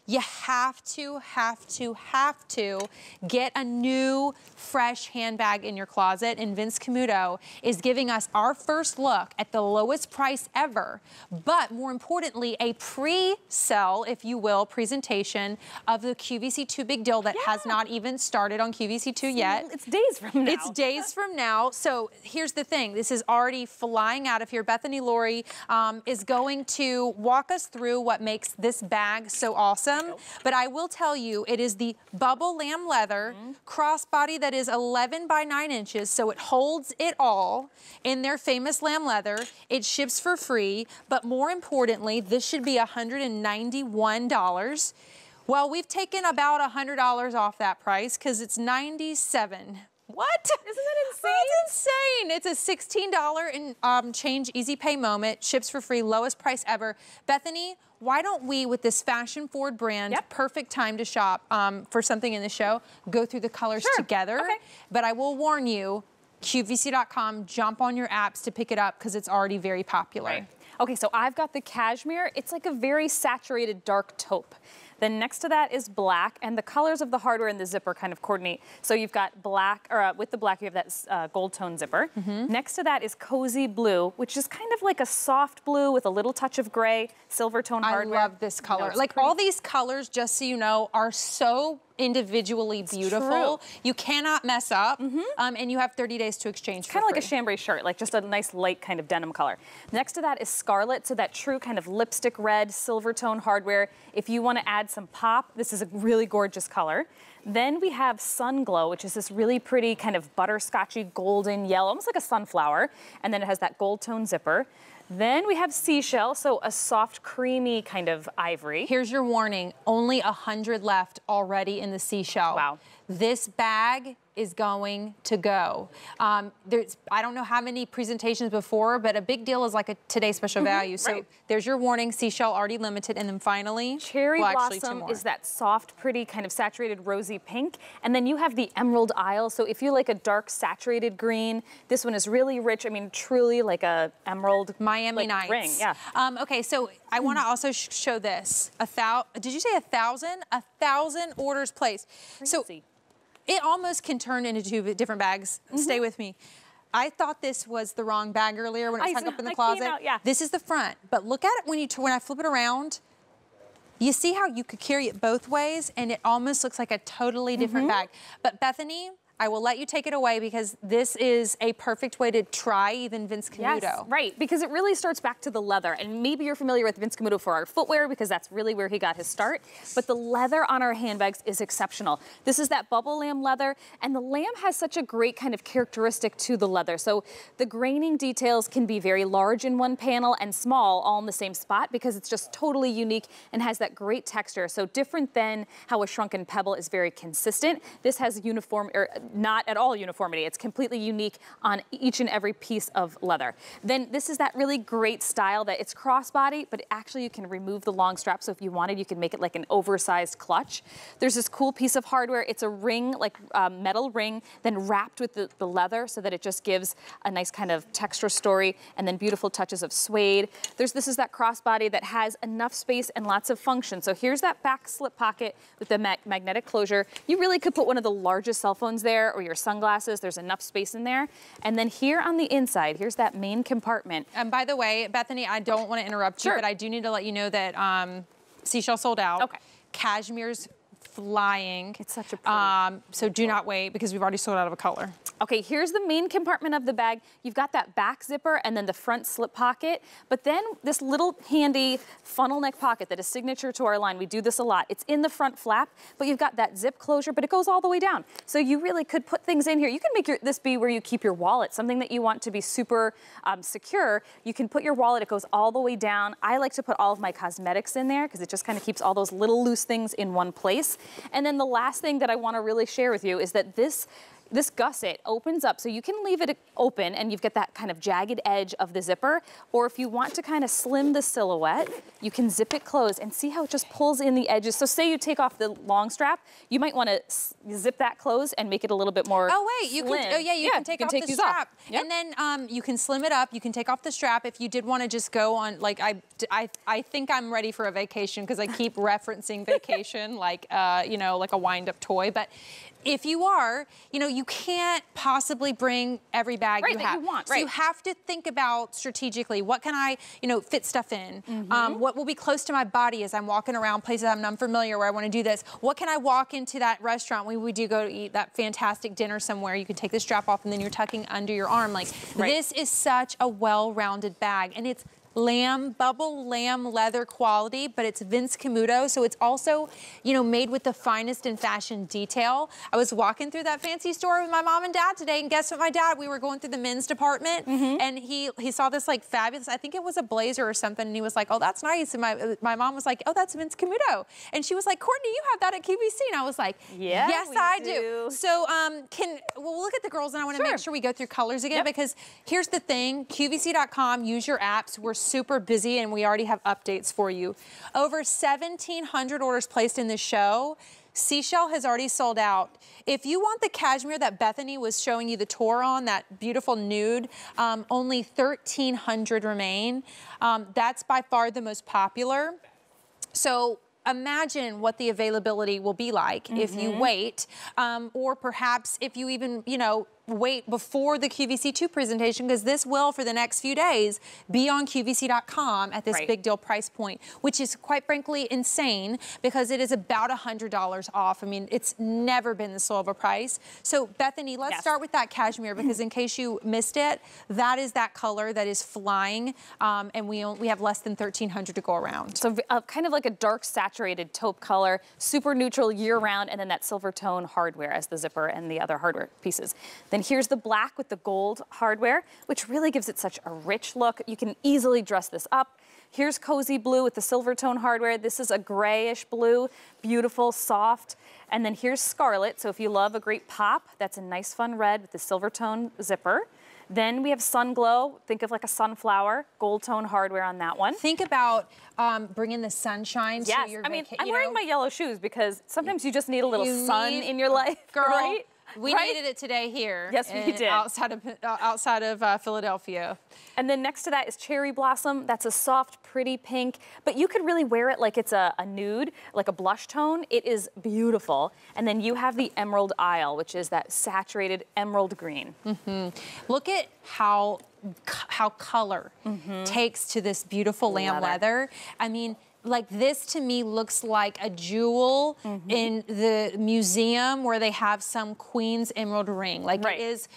you have to get a new, fresh handbag in your closet. And Vince Camuto is giving us our first look at the lowest price ever, but more importantly, a pre-sell, if you will, presentation of the QVC 2 Big Deal that has not even started on QVC 2 yet. It's days from now. It's days from now. So here's the thing. This is already flying out of here. Bethany Laurie is going to walk us through what makes this bag so awesome. But I will tell you, it is the bubble lamb leather crossbody that is 11 by 9 inches, so it holds it all in their famous lamb leather. It ships for free, but more importantly, this should be $191. Well, we've taken about $100 off that price because it's $97. What? Isn't that insane? That's insane. It's a $16 and change easy pay moment, ships for free, lowest price ever. Bethany, why don't we, with this fashion forward brand, perfect time to shop for something in the show, go through the colors together. Okay. But I will warn you, QVC.com, jump on your apps to pick it up because it's already very popular. Right. Okay, so I've got the cashmere. It's like a very saturated dark taupe. Then next to that is black, and the colors of the hardware and the zipper kind of coordinate. So you've got black, or with the black, you have that gold tone zipper. Next to that is cozy blue, which is kind of like a soft blue with a little touch of gray, silver tone hardware. I love this color. Like all these colors, just so you know, are so individually beautiful. You cannot mess up, and you have 30 days to exchange for free. Kind of like a chambray shirt, like just a nice light kind of denim color. Next to that is Scarlet, so that true kind of lipstick red, silver tone hardware. If you want to add some pop, this is a really gorgeous color. Then we have Sun Glow, which is this really pretty kind of butterscotchy golden yellow, almost like a sunflower, and then it has that gold tone zipper. Then we have Seashell, so a soft, creamy kind of ivory. Here's your warning, only 100 left already in the Seashell. Wow. This bag is going to go. I don't know how many presentations before, but a big deal is like a today's special value. So there's your warning, Seashell already limited. And then finally, Cherry Blossom is that soft, pretty kind of saturated rosy pink. And then you have the Emerald Isle. So if you like a dark saturated green, this one is really rich. I mean, truly like a emerald Miami Nights ring. Yeah. Okay, so I want to also show this. Did you say 1,000? 1,000 orders placed. Crazy. So it almost can turn into 2 different bags. Stay with me. I thought this was the wrong bag earlier when it was hung up in the closet. This is the front, but look at it when I flip it around. You see how you could carry it both ways, and it almost looks like a totally different bag. But Bethany, I will let you take it away because this is a perfect way to try even Vince Camuto. Yes, right, because it really starts back to the leather. And maybe you're familiar with Vince Camuto for our footwear because that's really where he got his start. But the leather on our handbags is exceptional. This is that bubble lamb leather, and the lamb has such a great kind of characteristic to the leather. So the graining details can be very large in one panel and small all in the same spot because it's just totally unique and has that great texture. So different than how a shrunken pebble is very consistent. This has uniform, or not at all uniformity. It's completely unique on each and every piece of leather. Then this is that really great style that it's crossbody, but actually you can remove the long strap. So if you wanted, you can make it like an oversized clutch. There's this cool piece of hardware. It's a ring, like metal ring, then wrapped with the leather so that it just gives a nice kind of texture story, and then beautiful touches of suede. This is that crossbody that has enough space and lots of function. So here's that back slip pocket with the magnetic closure. You really could put one of the largest cell phones there, or your sunglasses. There's enough space in there. And then here on the inside, here's that main compartment. And by the way, Bethany, I don't want to interrupt you, but I do need to let you know that Seashell sold out. Okay. Cashmere's flying. It's such a pretty. So do not wait because we've already sold out of a color. Okay, here's the main compartment of the bag. You've got that back zipper and then the front slip pocket, but then this little handy funnel neck pocket that is signature to our line. We do this a lot. It's in the front flap, but you've got that zip closure, but it goes all the way down. So you really could put things in here. You can make this be where you keep your wallet, something that you want to be super secure. You can put your wallet, it goes all the way down. I like to put all of my cosmetics in there because it just kind of keeps all those little loose things in one place. And then the last thing that I want to really share with you is that this this gusset opens up, so you can leave it open and you've got that kind of jagged edge of the zipper, or if you want to kind of slim the silhouette, you can zip it closed and see how it just pulls in the edges. So say you take off the long strap, you might want to zip that closed and make it a little bit more you can, you can take off the strap. Yep. And then you can slim it up, you can take off the strap if you did want to just go on, like I think I'm ready for a vacation because I keep referencing vacation like, you know, like a wind-up toy, but if you are, you know, you can't possibly bring every bag you have. So you have to think about strategically, what can I, you know, fit stuff in? What will be close to my body as I'm walking around places I'm unfamiliar where I want to do this? What can I walk into that restaurant when we do go to eat that fantastic dinner somewhere? You can take the strap off and then you're tucking under your arm. Like, this is such a well-rounded bag, and it's bubble lamb leather quality, but it's Vince Camuto, so it's also, you know, made with the finest in fashion detail. I was walking through that fancy store with my mom and dad today, and guess what my dad, we were going through the men's department, and he saw this like fabulous, I think it was a blazer or something, and he was like, oh, that's nice, and my mom was like, oh, that's Vince Camuto, and she was like, Courtney, you have that at QVC, and I was like, yes, I do. So we'll look at the girls, and I want to make sure we go through colors again, because here's the thing, QVC.com, use your apps, we're super busy and we already have updates for you. Over 1,700 orders placed in this show. Seashell has already sold out. If you want the cashmere that Bethany was showing you the tour on, that beautiful nude, only 1,300 remain. That's by far the most popular. So imagine what the availability will be like if you wait, or perhaps if you even, you know, wait before the QVC2 presentation, because this will, for the next few days, be on QVC.com at this big deal price point, which is quite frankly insane because it is about $100 off. I mean, it's never been this low of a price. So Bethany, let's start with that cashmere, because in case you missed it, that is that color that is flying, and we have less than 1,300 to go around. So kind of like a dark saturated taupe color, super neutral year round, and then that silver tone hardware as the zipper and the other hardware pieces. Then here's the black with the gold hardware, which really gives it such a rich look. You can easily dress this up. Here's cozy blue with the silver tone hardware. This is a grayish blue, beautiful, soft. And then here's scarlet. So if you love a great pop, that's a nice fun red with the silver tone zipper. Then we have sun glow. Think of like a sunflower, gold tone hardware on that one. Think about bringing the sunshine to your I mean, I'm wearing my yellow shoes because sometimes you just need a little sun in your life, girl. Right? We needed it today here. Yes, we did. Outside of Philadelphia. And then next to that is cherry blossom. That's a soft, pretty pink, but you could really wear it like it's a nude, like a blush tone. It is beautiful. And then you have the emerald isle, which is that saturated emerald green. Look at how color takes to this beautiful lamb leather. I mean, like this to me looks like a jewel in the museum where they have some queen's emerald ring. Like it is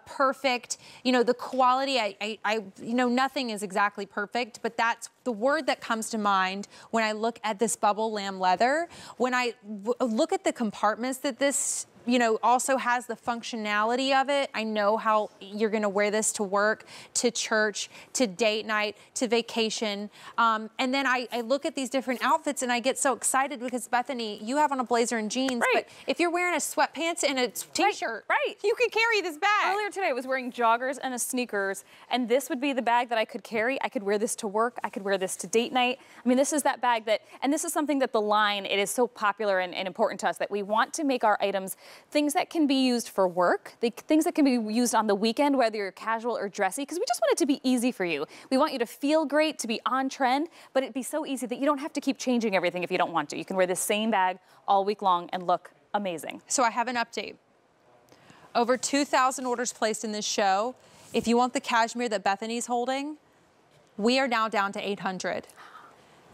perfect. You know, the quality, you know, nothing is exactly perfect, but that's the word that comes to mind when I look at this bubble lamb leather. When I look at the compartments that this, you know, also has the functionality of it. I know how you're gonna wear this to work, to church, to date night, to vacation. And then I look at these different outfits and I get so excited because Bethany, you have on a blazer and jeans, but if you're wearing a sweatpants and a t-shirt, you could carry this bag. Earlier today I was wearing joggers and a sneakers, and this would be the bag that I could carry. I could wear this to work. I could wear this to date night. I mean, this is that bag that, and this is something that the line, it is so popular and important to us that we want to make our items things that can be used for work, things that can be used on the weekend, whether you're casual or dressy, because we just want it to be easy for you. We want you to feel great, to be on trend, but it'd be so easy that you don't have to keep changing everything if you don't want to. You can wear this same bag all week long and look amazing. So I have an update. Over 2,000 orders placed in this show. If you want the cashmere that Bethany's holding, we are now down to 800.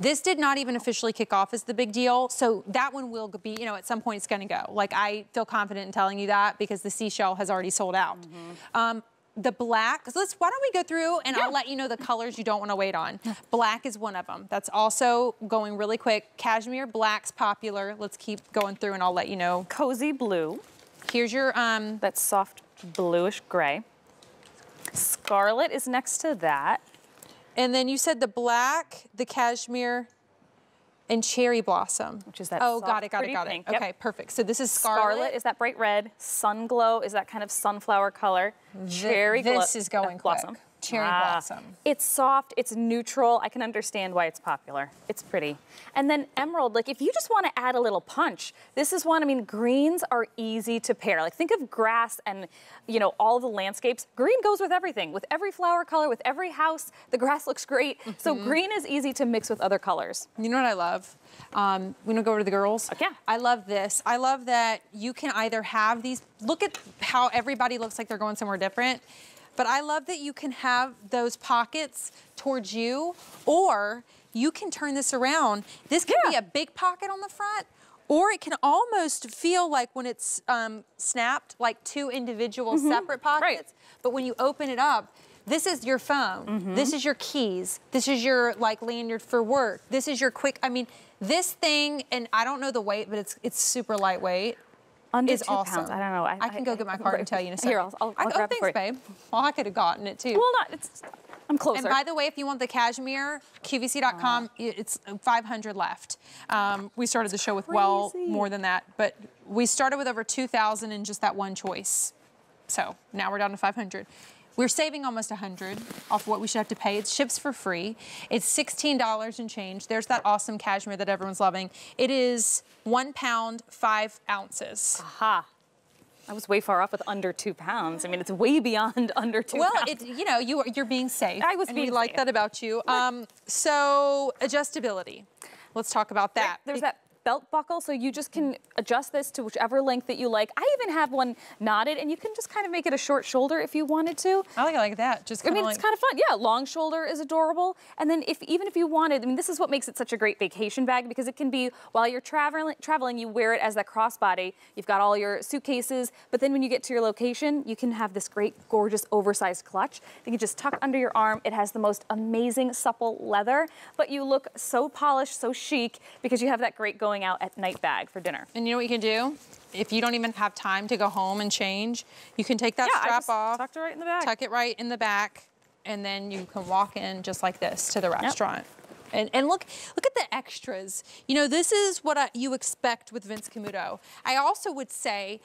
This did not even officially kick off as the big deal, so that one will be, you know, at some point it's gonna go. Like, I feel confident in telling you that because the seashell has already sold out. The black, so why don't we go through and I'll let you know the colors you don't wanna wait on. Black is one of them. That's also going really quick. Cashmere black's popular. Let's keep going through and I'll let you know. Cozy blue. Here's your, that soft bluish gray. Scarlet is next to that. And then you said the black, the cashmere, And Cherry Blossom. Which is that Oh, soft, got it. pink. Okay, Yep. perfect. So this is Scarlet. Scarlet is that bright red. Sun Glow is that kind of sunflower color. Cherry This is going Blossom. quick. Cherry Blossom. It's soft, it's neutral. I can understand why it's popular. It's pretty. And then Emerald, like if you just want to add a little punch, this is one, I mean, greens are easy to pair. Like think of grass and, you know, all the landscapes. Green goes with everything. With every flower color, with every house, the grass looks great. So green is easy to mix with other colors. You know what I love? We want to go over to the girls? Yeah. I love this. I love that you can either have these, look at how everybody looks like they're going somewhere different. But I love that you can have those pockets towards you, or you can turn this around. This can be a big pocket on the front, or it can almost feel like when it's snapped, like two individual separate pockets. Right. But when you open it up, this is your phone. This is your keys. This is your like lanyard for work. This is your quick, I mean, this thing, and I don't know the weight, but it's super lightweight. Under is 2 awesome. pounds. I don't know. I can go get my card and tell you in a second. Here, I'll grab it for you. Thanks, babe. Well, I could have gotten it too. Well, I'm closer. And by the way, if you want the cashmere, QVC.com, it's 500 left. We started the show with well more than that, but we started with over 2,000 in just that one choice. So now we're down to 500. We're saving almost 100 off what we should have to pay. It ships for free. It's $16 and change. There's that awesome cashmere that everyone's loving. It is 1 pound, 5 ounces. Aha. I was way far off with under 2 pounds. I mean, it's way beyond under 2 pounds. Well, you know, you're being safe. I was and being we like safe. that about you. So adjustability. Let's talk about that. There's that belt buckle, so you just can adjust this to whichever length that you like. I even have one knotted, and you can just kind of make it a short shoulder if you wanted to. I like it like that. Just I mean, it's kind of fun. Yeah, long shoulder is adorable. And then even if you wanted, I mean, this is what makes it such a great vacation bag, because it can be, while you're traveling, you wear it as that crossbody. You've got all your suitcases, but then when you get to your location, you can have this great, gorgeous, oversized clutch. You can just tuck under your arm. It has the most amazing, supple leather, but you look so polished, so chic, because you have that great going out at night bag for dinner. And you know what you can do? If you don't even have time to go home and change, you can take that strap off, tucked it right in the back. tuck it right in the back, and then you can walk in just like this to the restaurant. And look at the extras. You know, this is what you expect with Vince Camuto. I also would say,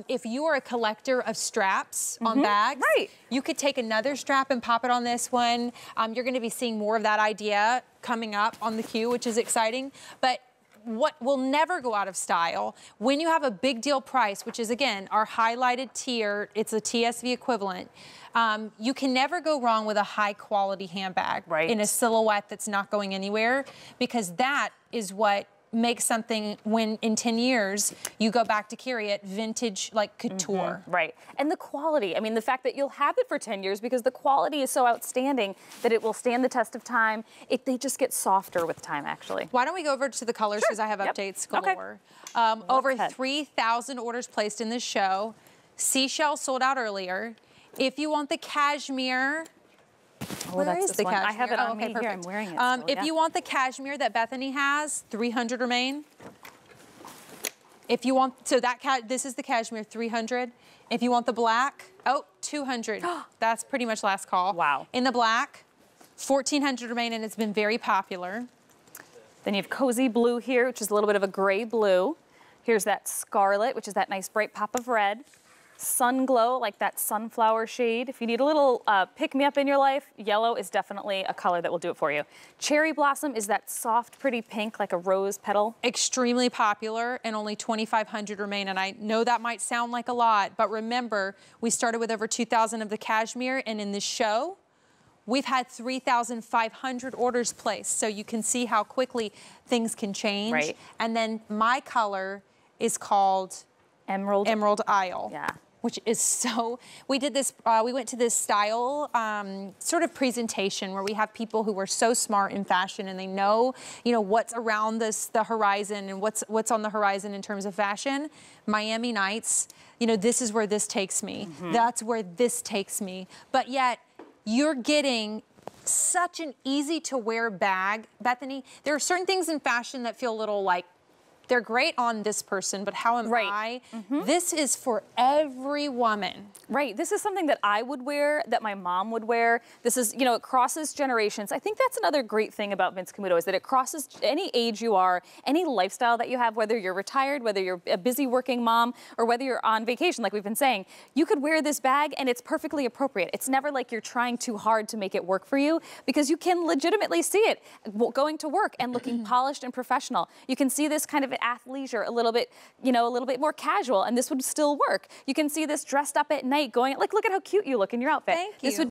if you are a collector of straps on bags, you could take another strap and pop it on this one. You're going to be seeing more of that idea coming up on the queue, which is exciting. But what will never go out of style when you have a big deal price, which is, again, our highlighted tier, it's a TSV equivalent, you can never go wrong with a high quality handbag in a silhouette that's not going anywhere, because that is what makes something, when in 10 years you go back to carry it, vintage, like couture. Right. And the quality, I mean, the fact that you'll have it for 10 years because the quality is so outstanding that it will stand the test of time. They just get softer with time, actually. Why don't we go over to the colors, because I have updates galore. Over 3,000 orders placed in this show. Seashell sold out earlier. If you want the cashmere, where is the cashmere? I have it on me here. I'm wearing it. So, if you want the cashmere that Bethany has, 300 remain. If you want, so this is the cashmere, 300. If you want the black, 200. That's pretty much last call. Wow. In the black, 1,400 remain, and it's been very popular. Then you have cozy blue here, which is a little bit of a gray blue. Here's that scarlet, which is that nice bright pop of red. Sun glow, like that sunflower shade. If you need a little pick-me-up in your life, yellow is definitely a color that will do it for you. Cherry blossom is that soft, pretty pink, like a rose petal. Extremely popular, and only 2,500 remain. And I know that might sound like a lot, but remember, we started with over 2,000 of the cashmere, and in this show, we've had 3,500 orders placed. So you can see how quickly things can change. Right. And then my color is called Emerald Isle. Yeah. Which is so, we did this, we went to this style sort of presentation where we have people who are so smart in fashion, and they know, you know, what's around the horizon and what's on the horizon in terms of fashion. Miami Nights, you know, this is where this takes me. That's where this takes me. But yet, you're getting such an easy to wear bag. Bethany, there are certain things in fashion that feel a little like they're great on this person, but how am I? This is for every woman. Right, this is something that I would wear, that my mom would wear. This is, you know, it crosses generations. I think that's another great thing about Vince Camuto, is that it crosses any age you are, any lifestyle that you have, whether you're retired, whether you're a busy working mom, or whether you're on vacation, like we've been saying. You could wear this bag and it's perfectly appropriate. It's never like you're trying too hard to make it work for you, because you can legitimately see it going to work and looking polished and professional. You can see this kind of athleisure, a little bit, you know, a little bit more casual, and this would still work. You can see this dressed up at night going, like, look at how cute you look in your outfit. Thank you. This would